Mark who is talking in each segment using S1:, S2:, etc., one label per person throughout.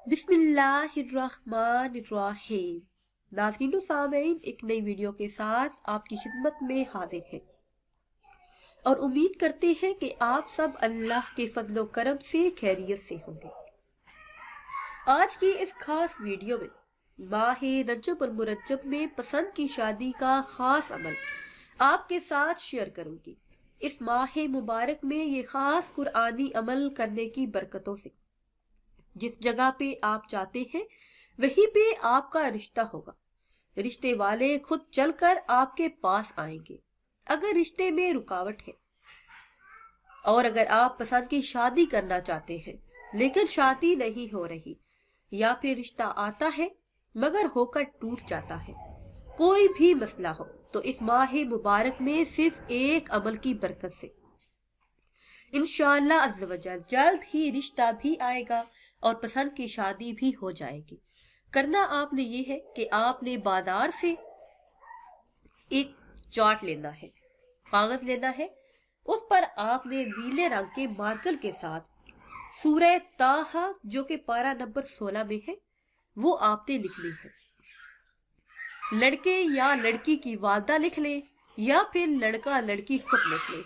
S1: बिस्मिल्लाहिर्रहमानिर्रहीम। नाज़रीन सामीन, एक नई वीडियो के साथ आपकी खिदमत में हाजिर है और उम्मीद करते हैं कि आप सब अल्लाह के फजलो करम से खैरियत से होंगे। आज की इस खास वीडियो में माहे रजब और मुरज्जब में पसंद की शादी का खास अमल आपके साथ शेयर करूंगी। इस माहे मुबारक में ये खास कुरानी अमल करने की बरकतों से जिस जगह पे आप चाहते हैं वहीं पे आपका रिश्ता होगा। रिश्ते वाले खुद चलकर आपके पास आएंगे अगर रिश्ते में रुकावट है, और अगर आप पसंद की शादी करना चाहते हैं लेकिन शादी नहीं हो रही, या फिर रिश्ता आता है मगर होकर टूट जाता है, कोई भी मसला हो, तो इस माह मुबारक में सिर्फ एक अमल की बरकत से इंशाअल्लाह अज़्ज़ वजल जल्द ही रिश्ता भी आएगा और पसंद की शादी भी हो जाएगी। करना आपने ये है कि आपने बाजार से एक चार्ट लेना है, कागज लेना है, उस पर आपने नीले रंग के मार्कर के साथ सूरह ताहा जो कि पारा नंबर 16 में है वो आपने लिखनी है। लड़के या लड़की की वालदा लिख ले या फिर लड़का लड़की खुद लिख ले।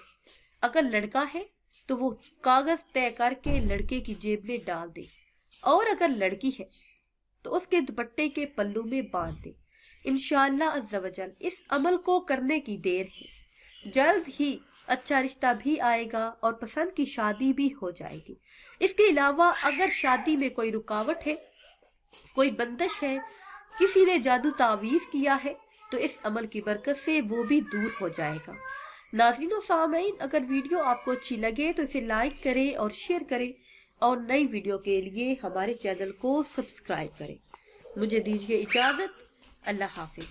S1: अगर लड़का है तो वो कागज तय करके लड़के की जेब में डाल दे, और अगर लड़की है तो उसके दुपट्टे के पल्लू में बांध दे। इंशाअल्लाह अज़्ज़ वजल इस अमल को करने की देर है, जल्द ही अच्छा रिश्ता भी आएगा और पसंद की शादी भी हो जाएगी। इसके अलावा अगर शादी में कोई रुकावट है, कोई बंदिश है, किसी ने जादू तावीज किया है, तो इस अमल की बरकत से वो भी दूर हो जाएगा। नाज़रीन सामीन, अगर वीडियो आपको अच्छी लगे तो इसे लाइक करें और शेयर करें, और नई वीडियो के लिए हमारे चैनल को सब्सक्राइब करें। मुझे दीजिए इजाज़त। अल्लाह हाफिज।